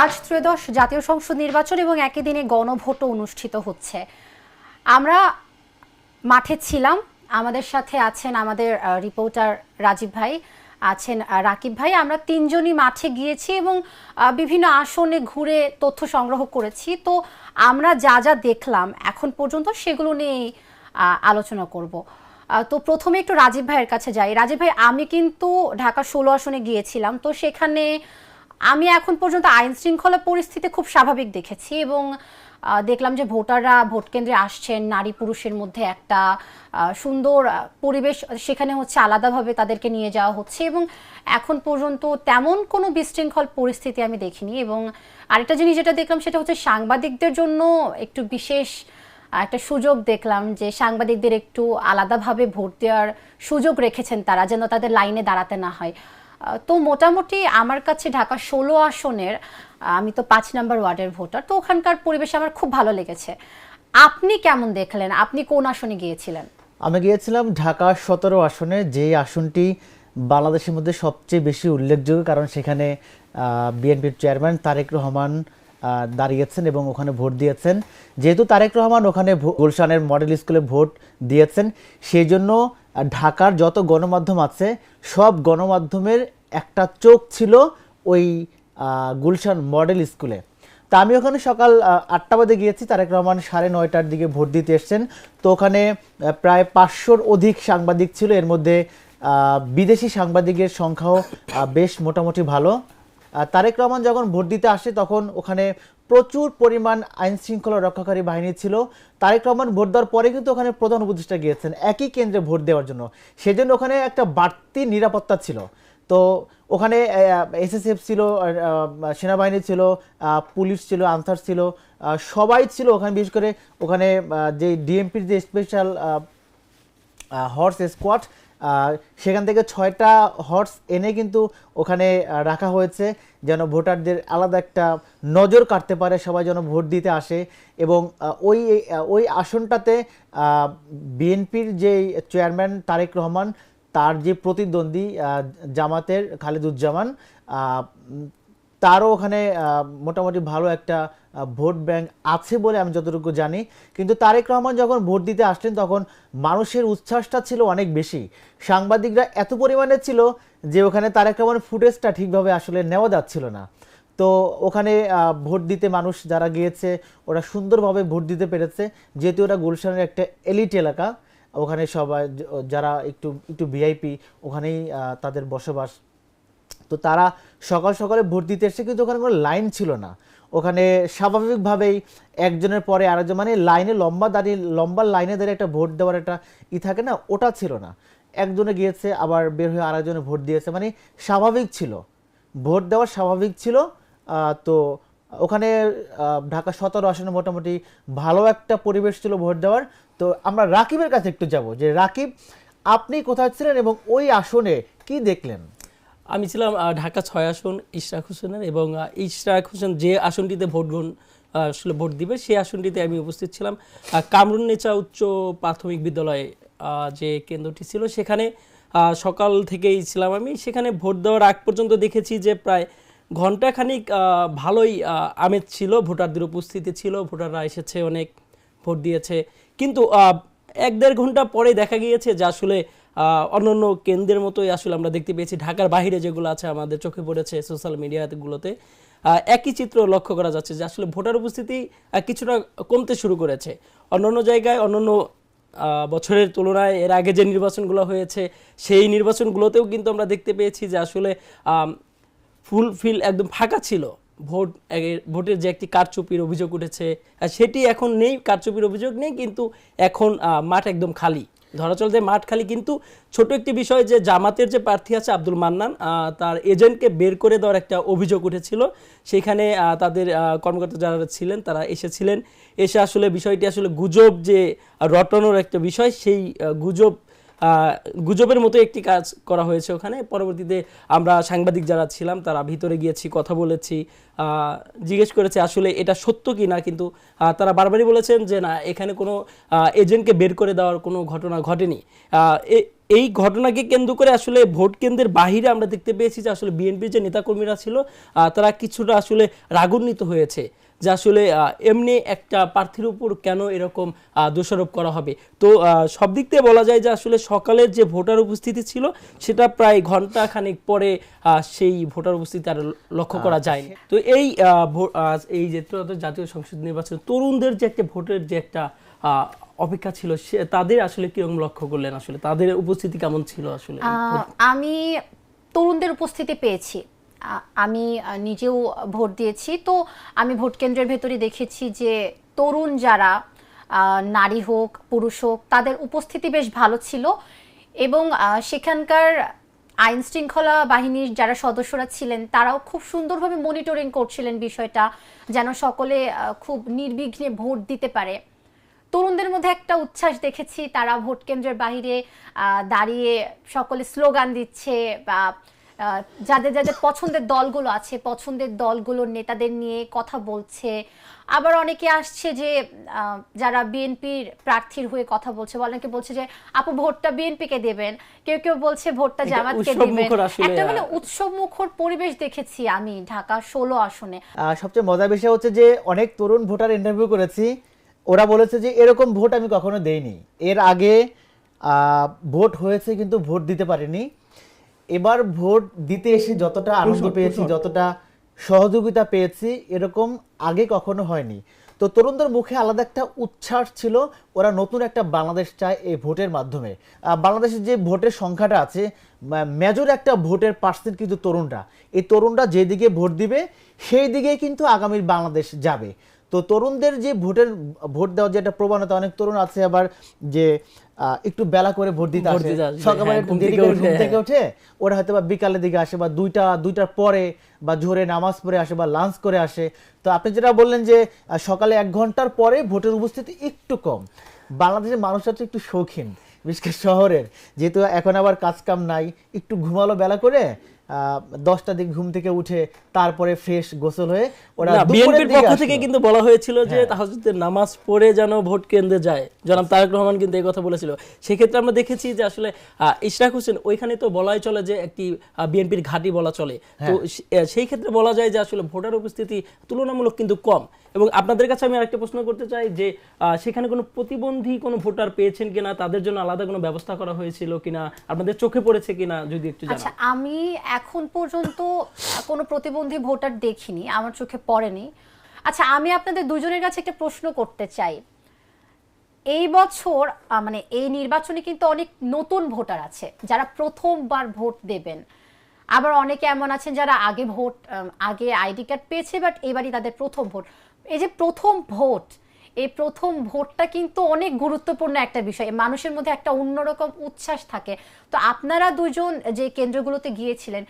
আজ ত্রয়োদশ জাতীয় সংসদ নির্বাচন এবং একই দিনে গণভোটও অনুষ্ঠিত হচ্ছে। আমরা মাঠে ছিলাম, আমাদের সাথে আছেন আমাদের রিপোর্টার রাজীব ভাই, আছেন রাকিব ভাই। আমরা তিনজনই মাঠে গিয়েছি এবং বিভিন্ন আসনে ঘুরে তথ্য সংগ্রহ করেছি। তো আমরা যা যা দেখলাম এখন পর্যন্ত সেগুলো নিয়েই আলোচনা করব। তো প্রথমে একটু রাজীব ভাইয়ের কাছে যাই। রাজীব ভাই, আমি কিন্তু ঢাকা 16 আসনে গিয়েছিলাম, তো সেখানে আমি এখন পর্যন্ত আইন শৃঙ্খলা পরিস্থিতি খুব স্বাভাবিক দেখেছি এবং দেখলাম যে ভোটাররা ভোট কেন্দ্রে আসছেন, নারী পুরুষের মধ্যে একটা সুন্দর পরিবেশ সেখানে হচ্ছে, আলাদাভাবে তাদেরকে নিয়ে যাওয়া হচ্ছে এবং এখন পর্যন্ত তেমন কোনো বিশৃঙ্খল পরিস্থিতি আমি দেখিনি। এবং আরেকটা জিনিস যেটা দেখলাম সেটা হচ্ছে সাংবাদিকদের জন্য একটু বিশেষ একটা সুযোগ দেখলাম, যে সাংবাদিকদের একটু আলাদাভাবে ভোট দেওয়ার সুযোগ রেখেছেন তারা, যেন তাদের লাইনে দাঁড়াতে না হয়। তো মোটামুটি আমার কাছে ঢাকা 16 আসনের, আমি তো 5 নম্বর ওয়ার্ডের ভোটার, তো ওখানকার পরিবেশ আমার খুব ভালো লেগেছে। আপনি কেমন দেখলেন? আপনি কোন আসনে গিয়েছিলেন? আমি গিয়েছিলাম ঢাকা 17 আসনে, যে আসনটি বাংলাদেশের মধ্যে সবচেয়ে বেশি উল্লেখযোগ্য, কারণ সেখানে বিএনপির চেয়ারম্যান তারেক রহমান দাঁড়িয়েছেন এবং ওখানে ভোট দিয়েছেন। যেহেতু তারেক রহমান ওখানে গুলশানের মডেল স্কুলে ভোট দিয়েছেন, সেই জন্য ঢাকার যত গণমাধ্যম আছে সব গণমাধ্যমের একটা চোখ ছিল ওই গুলশান মডেল স্কুলে। তা আমি ওখানে সকাল 8টা বাজে গিয়েছি, তারেক রহমান 9:30টার দিকে ভোট দিতে এসছেন। তো ওখানে প্রায় 500-র অধিক সাংবাদিক ছিল, এর মধ্যে বিদেশি সাংবাদিকের সংখ্যাও বেশ মোটামুটি ভালো। তারেক রহমান যখন ভোট দিতে আসে তখন ওখানে প্রচুর পরিমাণ আইন শৃঙ্খলা রক্ষাকারী বাহিনী ছিল। তারেক রহমান ভোট দেওয়ার পরে কিন্তু ওখানে প্রধান উপদেষ্টা গিয়েছেন একই কেন্দ্রে ভোট দেওয়ার জন্য, সেজন্য ওখানে একটা বাড়তি নিরাপত্তা ছিল। তো ওখানে এসএসএফ ছিল, সেনাবাহিনী ছিল, পুলিশ ছিল, আনসার ছিল, সবাই ছিল ওখানে। বিশেষ করে ওখানে যে ডিএমপির যে স্পেশাল হর্স স্কোয়াড, সেখান থেকে 6টা হর্স এনে কিন্তু ওখানে রাখা হয়েছে, যেন ভোটারদের আলাদা একটা নজর কাটতে পারে, সবাই যেন ভোট দিতে আসে। এবং ওই আসনটাতে বিএনপির যে চেয়ারম্যান তারেক রহমান, তার যে প্রতিদ্বন্দ্বী জামাতের খালেদুজ্জামান, তারও ওখানে মোটামুটি ভালো একটা ভোট ব্যাংক আছে বলে আমি যতটুকু জানি। কিন্তু তারেক রহমান যখন ভোট দিতে আসলেন তখন মানুষের উচ্ছ্বাসটা ছিল অনেক বেশি, সাংবাদিকরা এত পরিমাণে ছিল যে ওখানে তারেক রহমানের ফুটেজটা ঠিকভাবে আসলে নেওয়া যাচ্ছিল না। তো ওখানে ভোট দিতে মানুষ যারা গিয়েছে ওরা সুন্দরভাবে ভোট দিতে পেরেছে, যেহেতু ওরা গুলশানের একটা এলিট এলাকা, ওখানে সবাই যারা একটু একটু ভিআইপি ওখানেই তাদের বসবাস। তো তারা সকাল সকালে ভোট দিতে এসে কিন্তু ওখানে কোনো লাইন ছিল না। ওখানে স্বাভাবিকভাবেই একজনের পরে আরেকজন, মানে লাইনে লম্বা লাইনে দাঁড়িয়ে একটা ভোট দেওয়ার একটা থাকে না, ওটা ছিল না। একজনে গিয়েছে আবার বের হয়ে আরেকজনে ভোট দিয়েছে, মানে স্বাভাবিক ছিল, ভোট দেওয়া স্বাভাবিক ছিল। তো ওখানে ঢাকা 17 আসনে মোটামুটি ভালো একটা পরিবেশ ছিল ভোট দেওয়ার। তো আমরা রাকিবের কাছে একটু যাব, যে রাকিব, আপনি কোথায় ছিলেন এবং ওই আসনে কি দেখলেন? আমি ছিলাম ঢাকা 6 আসন ইশরাক হোসেনের, এবং ইশরাক হোসেন যে আসনটিতে আসলে ভোট দিবে সেই আসনটিতে আমি উপস্থিত ছিলাম। কামরুন্নেচা উচ্চ প্রাথমিক বিদ্যালয়ে যে কেন্দ্রটি ছিল সেখানে সকাল থেকেই ছিলাম আমি। সেখানে ভোট দেওয়ার আগ পর্যন্ত দেখেছি যে প্রায় ঘণ্টাখানিক ভালোই আমেজ ছিল, ভোটারদের উপস্থিতি ছিল, ভোটাররা এসেছে, অনেক ভোট দিয়েছে। কিন্তু 1-1.5 ঘন্টা পরে দেখা গিয়েছে যে আসলে অন্যান্য কেন্দ্রের মতোই আসলে আমরা দেখতে পেয়েছি, ঢাকার বাইরে যেগুলো আছে আমাদের চোখে পড়েছে সোশ্যাল মিডিয়াগুলোতে, একই চিত্র লক্ষ্য করা যাচ্ছে যে আসলে ভোটার উপস্থিতি কিছুটা কমতে শুরু করেছে। অন্যান্য জায়গায় অন্যান্য বছরের তুলনায় এর আগে যে নির্বাচনগুলো হয়েছে সেই নির্বাচনগুলোতেও কিন্তু আমরা দেখতে পেয়েছি যে আসলে ফুলফিল একদম ফাঁকা ছিল। ভোটের যে একটি কারচুপির অভিযোগ উঠেছে সেটি এখন নেই, কারচুপির অভিযোগ নেই, কিন্তু এখন মাঠ একদম খালি, ধরা চলছে মাঠ খালি। কিন্তু ছোট একটি বিষয়, যে জামাতের যে প্রার্থী আছে আব্দুল মান্নান, তার এজেন্টকে বের করে দেওয়ার একটা অভিযোগ উঠেছিল। সেখানে তাদের কর্মকর্তা যারা ছিলেন তারা এসে আসলে বিষয়টি আসলে গুজব যে রটানোর একটা বিষয়, সেই গুজব গুজবের মতো একটি কাজ করা হয়েছে ওখানে। পরবর্তীতে আমরা সাংবাদিক যারা ছিলাম তারা ভিতরে গিয়েছি, কথা বলেছি, জিজ্ঞেস করেছে আসলে এটা সত্য কি না, কিন্তু তারা বারবারই বলেছেন যে না, এখানে কোনো এজেন্টকে বের করে দেওয়ার কোনো ঘটনা ঘটেনি। এই ঘটনাকে কেন্দ্র করে আসলে ভোট কেন্দ্রের বাহিরে আমরা দেখতে পেয়েছি যে আসলে বিএনপির যে নেতাকর্মীরা ছিল তারা কিছুটা আসলে রাগান্বিত হয়েছে যে আসলে এমনি একটা প্রার্থীর উপর কেন এরকম দোষারোপ করা হবে। তো সব দিক থেকে বলা যায় যে আসলে সকালের যে ভোটার উপস্থিতি ছিল সেটা প্রায় ঘন্টা খানিক পরে সেই ভোটার উপস্থিতি আর লক্ষ্য করা যায়নি। তো এই যে জাতীয় সংসদ নির্বাচন তরুণদের যে একটা ভোটের যে একটা অপেক্ষা ছিল, তাদের আসলে কিরকম লক্ষ্য করলেন, আসলে তাদের উপস্থিতি কেমন ছিল? আসলে আমি তরুণদের উপস্থিতি পেয়েছি, আমি নিজেও ভোট দিয়েছি, তো আমি ভোট কেন্দ্রের ভেতরে দেখেছি যে তরুণ যারা নারী হোক পুরুষ হোক তাদের উপস্থিতি বেশ ভালো ছিল, এবং সেখানকার আইন শৃঙ্খলা বাহিনীর যারা সদস্যরা ছিলেন তারাও খুব সুন্দরভাবে মনিটরিং করছিলেন বিষয়টা, যেন সকলে খুব নির্বিঘ্নে ভোট দিতে পারে। তরুণদের মধ্যে একটা উচ্ছ্বাস দেখেছি, তারা ভোট কেন্দ্রের বাইরে দাঁড়িয়ে সকলে স্লোগান দিচ্ছে, বা যাদের যাদের পছন্দের দলগুলো আছে পছন্দের দলগুলোর নেতাদের নিয়ে কথা বলছে। আবার অনেকে আসছে যে যারা বিএনপির প্রার্থীর হয়ে কথা বলছে, অনেকে বলছে যে আপু ভোটটা বিএনপিকে দেবেন, কেউ কেউ বলছে ভোটটা জামাতকে দেবেন। একটা মানে উৎসব মুখর পরিবেশ দেখেছি আমি ঢাকা 16 আসনে। সবচেয়ে মজার বিষয় হচ্ছে যে অনেক তরুণ ভোটার ইন্টারভিউ করেছি, ওরা বলেছে যে এরকম ভোট আমি কখনো দেইনি, এর আগে ভোট হয়েছে কিন্তু ভোট দিতে পারিনি, এবার ভোট দিতে এসে যতটা আনন্দ পেয়েছি, যতটা সহযোগিতা পেয়েছি এরকম আগে কখনো হয়নি। তো তরুণদের মুখে আলাদা একটা উচ্ছ্বাস ছিল, ওরা নতুন একটা বাংলাদেশ চায় এই ভোটের মাধ্যমে। বাংলাদেশের যে ভোটের সংখ্যাটা আছে, মেজর একটা ভোটের পার্সেন্ট কিন্তু তরুণরা, এই তরুণরা যেদিকে ভোট দিবে সেই দিকে কিন্তু আগামীর বাংলাদেশ যাবে। তো তরুণদের যে ভোট দেওয়ার যে একটা প্রবণতা, অনেক তরুণ আছে আবার যে একটু বেলা করে ভোট দিতে আসে, সকালে একটু দেরি করে ঘুম থেকে ওঠে, ওরা হয়তো বা বিকালের দিকে আসে, বা দুইটার পরে, বা জোরে নামাজ পড়ে আসে, বা লাঞ্চ করে আসে। তো আপনি যেটা বললেন যে সকালে 1 ঘন্টার পরে ভোটের উপস্থিতি একটু কম। বাংলাদেশের মানুষ হচ্ছে একটু শৌখিন, বিশেষ করে শহরের, যেহেতু এখন আবার কাজ কাম নাই, একটু ঘুমালো বেলা করে, 10টার দিকে ঘুম থেকে উঠে তারপরে ফ্রেশ গোসল হয়ে ওরা বিএনপির পক্ষ থেকে কিন্তু বলা হয়েছিল যে তাহাজ্জুদের নামাজ পড়ে যেন ভোট কেন্দ্রে যায়। জনাব তারেক রহমান কিন্তু এই কথা বলেছিল। সেক্ষেত্রে আমরা দেখেছি যে আসলে ইশরাক হোসেন ওইখানে তো বলাই চলে যে একটি বিএনপির ঘাঁটি বলা চলে, তো সেই ক্ষেত্রে বলা যায় যে আসলে ভোটার উপস্থিতি তুলনামূলক কিন্তু কম। এবং আপনাদের কাছে আমি আরেকটা প্রশ্ন করতে চাই যে সেখানে কোনো প্রতিবন্ধী কোনো ভোটার পেয়েছেন কিনা, তাদের জন্য আলাদা কোনো ব্যবস্থা করা হয়েছিল কিনা, আপনাদের চোখে পড়েছে কিনা যদি একটু জানান। আচ্ছা, আমি এখন পর্যন্ত কোনো প্রতিবন্ধী ভোটার দেখিনি, আমার চোখে পড়েনি। আচ্ছা, আমি আপনাদের দুজনের কাছে একটা প্রশ্ন করতে চাই। এই বছর মানে এই নির্বাচনে কিন্তু অনেক নতুন ভোটার আছে যারা প্রথমবার ভোট দেবেন, আবার অনেকে এমন আছেন যারা আগে আইডি কার্ড পেয়েছে বাট এবারই তাদের প্রথম ভোট। এই যে প্রথম ভোট, এই প্রথম ভোটটা কিন্তু অনেক গুরুত্বপূর্ণ একটা বিষয়, মানুষের মধ্যে একটা অন্যরকম উচ্ছ্বাস থাকে। তো আপনারা দুজন যে কেন্দ্রগুলোতে গিয়েছিলেন,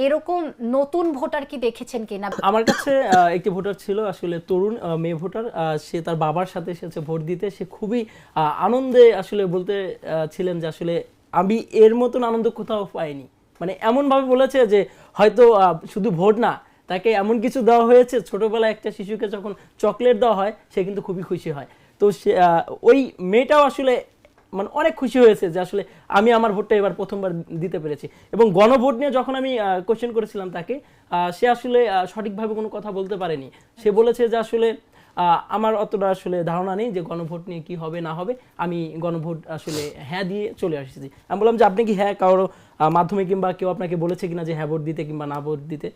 এরকম নতুন ভোটার কি দেখেছেন কিনা? আমার কাছে একটি ভোটার ছিল, আসলে তরুণ মেয়ে ভোটার, সে তার বাবার সাথে এসেছে ভোট দিতে। সে খুবই আনন্দে আসলে বলতে ছিলেন যে আসলে আমি এর মতন আনন্দ কোথাও পাইনি। মানে এমনভাবে বলেছে যে হয়তো শুধু ভোট না, তাকে এমন কিছু দেওয়া হয়েছে, ছোটবেলায় একটা শিশুকে যখন চকলেট দেওয়া হয় সে কিন্তু খুবই খুশি হয়। তো সে ওই মেয়েটাও আসলে মানে অনেক খুশি হয়েছে যে আসলে আমি আমার ভোটটা এবার প্রথমবার দিতে পেরেছি। এবং গণভোট নিয়ে যখন আমি কোশ্চেন করেছিলাম তাকে, সে আসলে সঠিকভাবে কোনো কথা বলতে পারেনি। সে বলেছে যে আসলে আমার অতটা আসলে ধারণা নেই যে গণভোট নিয়ে কি হবে না হবে, আমি গণভোট আসলে হ্যাঁ দিয়ে চলে আসছি। আমি বললাম যে আপনি কি হ্যাঁ কারো মাধ্যমে কিংবা কেউ আপনাকে বলেছে কিনা যে হ্যাঁ ভোট দিতে কিংবা না ভোট দিতে?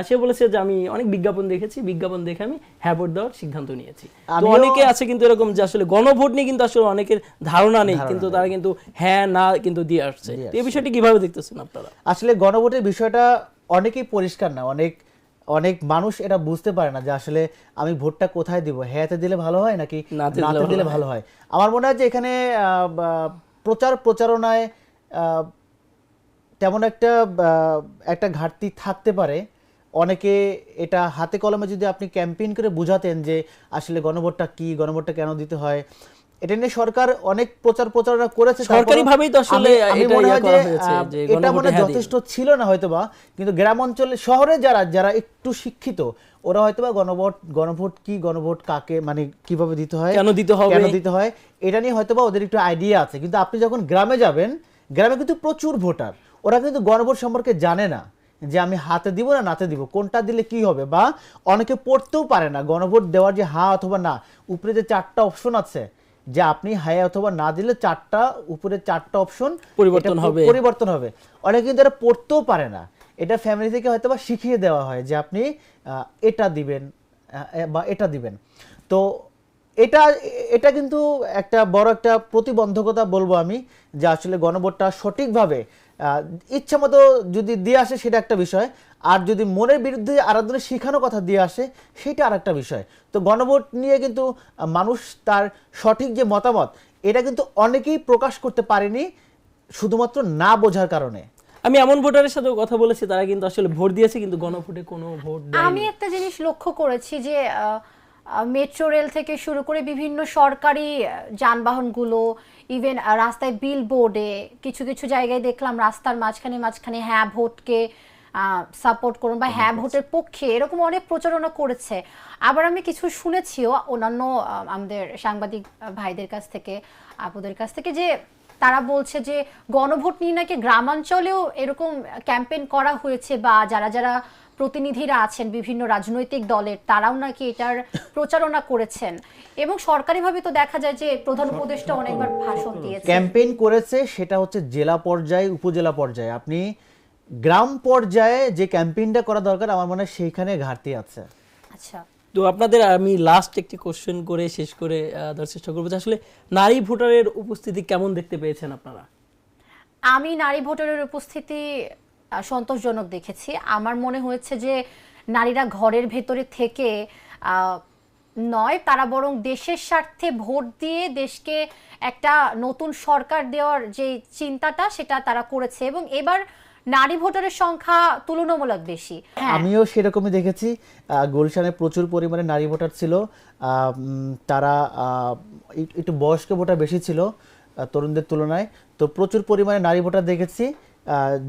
সে বলেছে যে আমি অনেক বিজ্ঞাপন দেখেছি, বিজ্ঞাপন দেখে আমি হ্যাঁ ভোট দেওয়ার সিদ্ধান্ত নিয়েছি। তো অনেকে আছে কিন্তু এরকম যে আসলে গণভোট নিয়ে কিন্তু আসলে অনেকের ধারণা নেই, কিন্তু তারা কিন্তু হ্যাঁ না কিন্তু দিয়ে আসছে। এই বিষয়টি কিভাবে দেখতেছেন আপনারা? আসলে গণভোটের বিষয়টা অনেকেই পরিষ্কার না, অনেক মানুষ এটা বুঝতে পারে না যে আসলে আমি ভোটটা কোথায় দিব, হ্যাঁতে দিলে ভালো হয় নাকি নাতে দিলে ভালো হয়। আমার মনে হয় যে এখানে প্রচারণায় তেমন একটা ঘাটতি থাকতে পারে। অনেকে এটা হাতে কলমে যদি আপনি ক্যাম্পেইন করে বুঝাতেন যে আসলে গণভোটটা কি, গণভোটটা কেন দিতে হয়, এটা নিয়ে সরকার অনেক প্রচারণা করেছে, সরকারিভাবেই তো আসলে আমি এটা মনে হয় করা যে হয়েছে যে এটা মনে হয় গণভোটে যথেষ্ট ছিল না হয়তোবা, কিন্তু গ্রাম অঞ্চলে শহরে যারা একটু শিক্ষিত ওরা হয়তোবা গণভোট কাকে মানে কিভাবে দিতে হয়, কেন দিতে হবে এটা নিয়ে হয়তোবা ওদের একটু আইডিয়া আছে। কিন্তু আপনি যখন গ্রামে যাবেন, গ্রামে কিন্তু প্রচুর ভোটার, ওরা কিন্তু গণভোট সম্পর্কে জানে না যে আমি হাতে দিব না নাতে দিব, কোনটা দিলে কি হবে, বা অনেকে পড়তেও পারে না গণভোট দেওয়ার যে হা অথবা না, উপরে যে 4টা অপশন আছে যে আপনি হ্যাঁ অথবা না দিলে উপরে 4টা অপশন পরিবর্তন হবে। অনেকে কিন্তু এরা পড়তেও পারে না, এটা ফ্যামিলি থেকে হয়তোবা শিখিয়ে দেওয়া হয় যে আপনি এটা দিবেন বা এটা দিবেন। তো এটা কিন্তু একটা বড় একটা প্রতিবন্ধকতা বলবো আমি, যে আসলে গণভোটটা সঠিকভাবে ইচ্ছা মতো যদি দিয়ে আসে সেটা একটা বিষয়, আর যদি মনের বিরুদ্ধে আরাধনা শিখানো কথা দিয়ে আসে সেটা আর একটা বিষয়। তো গণভোট নিয়ে কিন্তু মানুষ তার সঠিক যে মতামত এটা কিন্তু অনেকেই প্রকাশ করতে পারেনি শুধুমাত্র না বোঝার কারণে। আমি এমন ভোটারের সাথে কথা বলেছি তারা কিন্তু আসলে ভোট দিয়েছে কিন্তু গণভোটে কোনো ভোট দেয়নি। আমি একটা জিনিস লক্ষ্য করেছি যে মেট্রো রেল থেকে শুরু করে বিভিন্ন সরকারি যানবাহনগুলো, ইভেন রাস্তায় বিল বোর্ডে কিছু কিছু জায়গায় দেখলাম রাস্তার মাঝখানে হ্যাঁ ভোটকে সাপোর্ট করুন বা হ্যাঁ ভোটের পক্ষে, এরকম অনেক প্রচারণা করেছে। আবার আমি কিছু শুনেছিও অন্যান্য আমাদের সাংবাদিক ভাইদের কাছ থেকে, আপুদের কাছ থেকে, যে তারা বলছে যে গণভোট নিয়ে নাকি গ্রামাঞ্চলেও এরকম ক্যাম্পেইন করা হয়েছে, বা যারা যারা প্রতিনিধিরা আছেন বিভিন্ন রাজনৈতিক দলের তারাও নাকি এটার প্রচারণা করেছেন। এবং সরকারিভাবে তো দেখা যায় যে প্রধান উপদেষ্টা অনেকবার ভাষণ দিয়েছে, ক্যাম্পেইন করেছে, সেটা হচ্ছে জেলা পর্যায়ে উপজেলা পর্যায়ে। আপনি গ্রাম পর্যায়ে যে ক্যাম্পেইনটা করা দরকার আমার মনে হয় সেইখানে ঘাটতি আছে। আচ্ছা, তো আপনাদের আমি লাস্ট একটি কোশ্চেন করে শেষ করে দেওয়ার চেষ্টা করবো যে আসলে নারী ভোটারের উপস্থিতি কেমন দেখতে পেয়েছেন আপনারা? আমি নারী ভোটারের উপস্থিতি সন্তোষজনক দেখেছি। আমার মনে হয়েছে যে নারীরা ঘরের ভেতরে থেকে নয়, তারা বরং দেশের স্বার্থে ভোট দিয়ে দেশকে একটা নতুন সরকার দেওয়ার যে চিন্তাটা সেটা তারা করেছে, এবং এবার নারী ভোটারের সংখ্যা তুলনামূলক বেশি। আমিও সেরকমই দেখেছি, গুলশানে প্রচুর পরিমাণে নারী ভোটার ছিল। তারা একটু বয়স্ক ভোটার বেশি ছিল তরুণদের তুলনায়। তো প্রচুর পরিমাণে নারী ভোটার দেখেছি,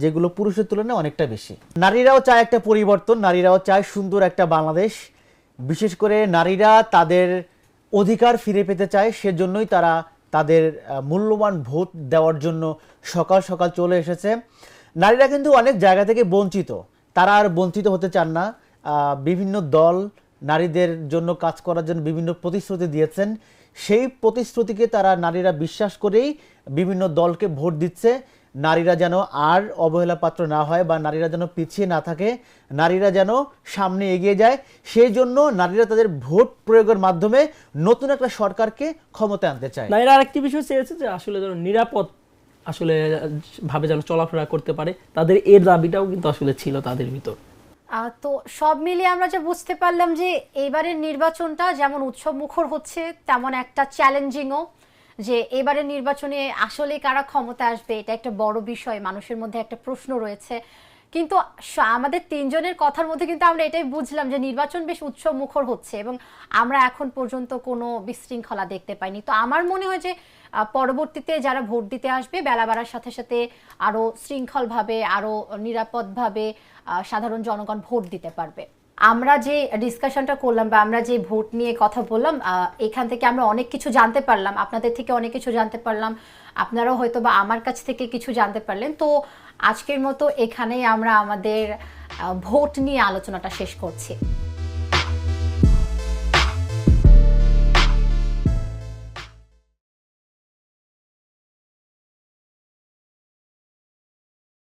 যেগুলো পুরুষের তুলনায় অনেকটা বেশি। নারীরাও চায় একটা পরিবর্তন, নারীরাও চায় সুন্দর একটা বাংলাদেশ। বিশেষ করে নারীরা তাদের অধিকার ফিরে পেতে চায়, সেজন্যই তারা তাদের মূল্যবান ভোট দেওয়ার জন্য সকাল সকাল চলে এসেছে। নারীরা কিন্তু অনেক জায়গা থেকে বঞ্চিত, তারা আর বঞ্চিত হতে চান না। বিভিন্ন দল নারীদের জন্য কাজ করার জন্য বিভিন্ন প্রতিশ্রুতি দিয়েছেন, সেই প্রতিশ্রুতিকে নারীরা বিশ্বাস করেই বিভিন্ন দলকে ভোট দিচ্ছে। নারীরা যেন আর অবহেলা পাত্র না হয়, বা নারীরা যেন পিছিয়ে না থাকে, নারীরা যেন সামনে এগিয়ে যায়, সেই জন্য নারীরা তাদের ভোট প্রয়োগের মাধ্যমে নতুন একটা সরকারকে ক্ষমতায় আনতে চায়। নারীরা আরেকটি বিষয় চেয়েছে যে আসলে যেন নিরাপদ আসলে ভাবে যেন চলাফেরা করতে পারে, তাদের এর দাবিটাও কিন্তু আসলে ছিল তাদের ভিতর। তো সব মিলিয়ে আমরা যে বুঝতে পারলাম যে এবারের নির্বাচনটা যেমন উৎসব মুখর হচ্ছে তেমন একটা চ্যালেঞ্জিংও, যে এবারের নির্বাচনে আসলে কারা ক্ষমতা আসবে এটা একটা বড় বিষয়, মানুষের মধ্যে একটা প্রশ্ন রয়েছে। কিন্তু আমাদের তিনজনের কথার মধ্যে কিন্তু আমরা এটাই বুঝলাম যে নির্বাচন বেশ উৎসব মুখর হচ্ছে, এবং আমরা এখন পর্যন্ত কোনো বিশৃঙ্খলা দেখতে পাইনি। তো আমার মনে হয় যে পরবর্তীতে যারা ভোট দিতে আসবে বেলা বাড়ার সাথে সাথে আরো শৃঙ্খলভাবে, আরো নিরাপদভাবে সাধারণ জনগণ ভোট দিতে পারবে। আমরা যে ডিসকাশনটা করলাম বা আমরা যে ভোট নিয়ে কথা বললাম, এখান থেকে আমরা অনেক কিছু জানতে পারলাম, আপনাদের থেকে অনেক কিছু জানতে পারলাম, আপনারাও হয়তো বা আমার কাছ থেকে কিছু জানতে পারলেন। তো আজকের মতো এখানেই আমরা আমাদের ভোট নিয়ে আলোচনাটা শেষ করছি।